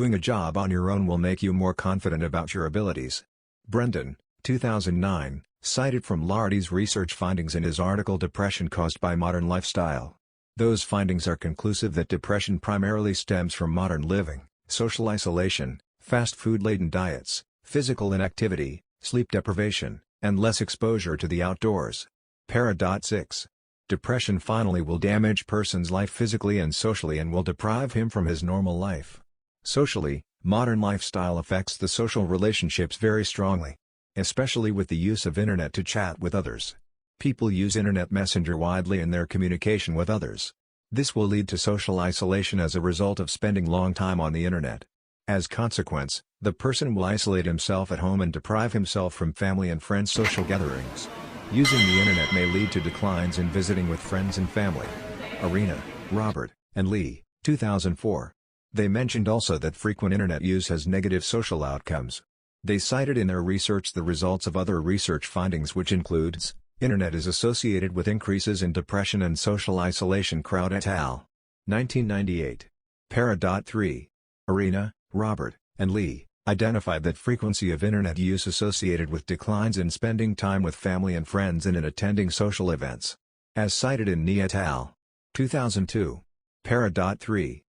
Doing a job on your own will make you more confident about your abilities. Brendan, 2009, cited from Lardy's research findings in his article Depression Caused by Modern Lifestyle. Those findings are conclusive that depression primarily stems from modern living, social isolation, fast food-laden diets, physical inactivity, sleep deprivation, and less exposure to the outdoors. Para.6. Depression finally will damage person's life physically and socially and will deprive him from his normal life. Socially, modern lifestyle affects the social relationships very strongly, especially with the use of internet to chat with others. People use internet messenger widely in their communication with others. This will lead to social isolation as a result of spending long time on the internet. As consequence, the person will isolate himself at home and deprive himself from family and friends' social gatherings. Using the internet may lead to declines in visiting with friends and family. Arena, Robert, and Lee, 2004. They mentioned also that frequent internet use has negative social outcomes. They cited in their research the results of other research findings which includes, internet is associated with increases in depression and social isolation. Crowd et al. 1998. Para.3. Arena, Robert, and Lee, identified that frequency of internet use associated with declines in spending time with family and friends and in attending social events. As cited in Ni et al. 2002. Para.3.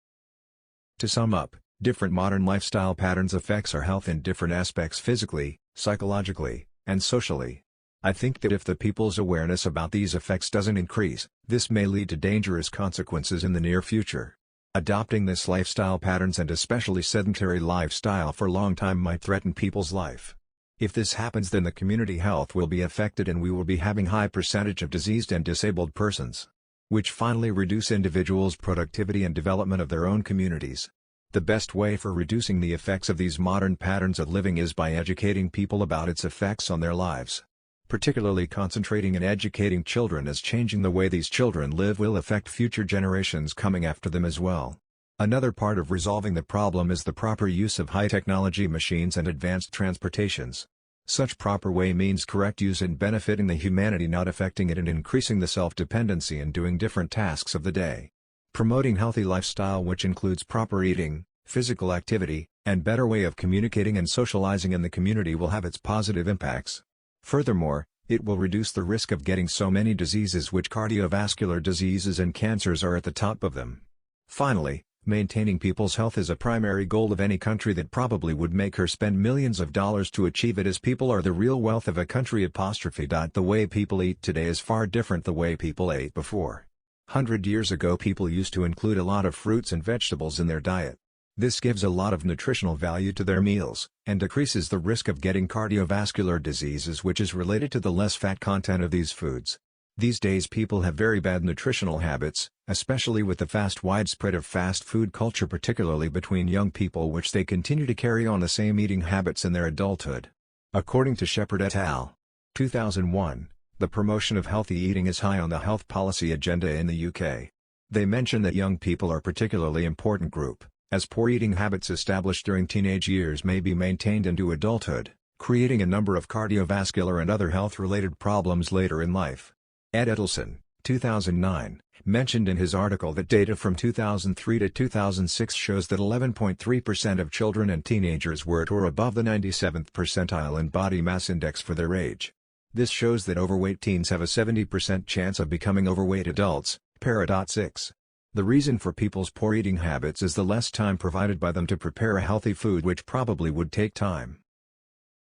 To sum up, different modern lifestyle patterns affects our health in different aspects physically, psychologically, and socially. I think that if the people's awareness about these effects doesn't increase, this may lead to dangerous consequences in the near future. Adopting this lifestyle patterns and especially sedentary lifestyle for a long time might threaten people's life. If this happens, then the community health will be affected and we will be having high percentage of diseased and disabled persons, which finally reduce individuals' productivity and development of their own communities. The best way for reducing the effects of these modern patterns of living is by educating people about its effects on their lives. Particularly concentrating and educating children, as changing the way these children live will affect future generations coming after them as well. Another part of resolving the problem is the proper use of high-technology machines and advanced transportations. Such proper way means correct use and benefiting the humanity, not affecting it and increasing the self-dependency in doing different tasks of the day. Promoting healthy lifestyle, which includes proper eating, physical activity, and better way of communicating and socializing in the community, will have its positive impacts. Furthermore, it will reduce the risk of getting so many diseases, which cardiovascular diseases and cancers are at the top of them. Finally, maintaining people's health is a primary goal of any country that probably would make her spend millions of dollars to achieve it, as people are the real wealth of a country. The way people eat today is far different the way people ate before. 100 years ago, people used to include a lot of fruits and vegetables in their diet. This gives a lot of nutritional value to their meals, and decreases the risk of getting cardiovascular diseases, which is related to the less fat content of these foods. These days people have very bad nutritional habits, especially with the widespread of fast food culture, particularly between young people, which they continue to carry on the same eating habits in their adulthood. According to Shepherd et al. 2001, the promotion of healthy eating is high on the health policy agenda in the UK. They mention that young people are particularly important group, as poor eating habits established during teenage years may be maintained into adulthood, creating a number of cardiovascular and other health-related problems later in life. Ed Edelson, 2009, mentioned in his article that data from 2003 to 2006 shows that 11.3% of children and teenagers were at or above the 97th percentile in body mass index for their age. This shows that overweight teens have a 70% chance of becoming overweight adults. Para.6. The reason for people's poor eating habits is the less time provided by them to prepare a healthy food, which probably would take time.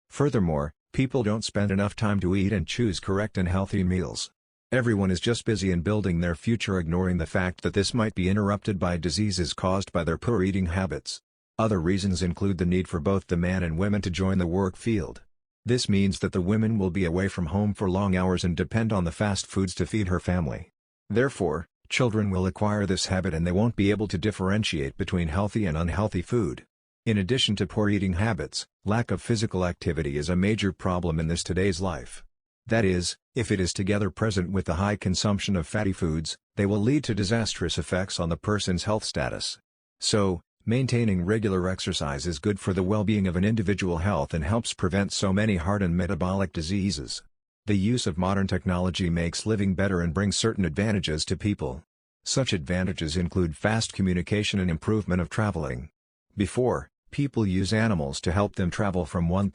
Furthermore, people don't spend enough time to eat and choose correct and healthy meals. Everyone is just busy in building their future, ignoring the fact that this might be interrupted by diseases caused by their poor eating habits. Other reasons include the need for both the man and women to join the work field. This means that the women will be away from home for long hours and depend on the fast foods to feed her family. Therefore, children will acquire this habit and they won't be able to differentiate between healthy and unhealthy food. In addition to poor eating habits, lack of physical activity is a major problem in today's life. That is, if it is together present with the high consumption of fatty foods, they will lead to disastrous effects on the person's health status. So, maintaining regular exercise is good for the well-being of an individual health and helps prevent so many heart and metabolic diseases. The use of modern technology makes living better and brings certain advantages to people. Such advantages include fast communication and improvement of traveling. Before, People use animals to help them travel from one place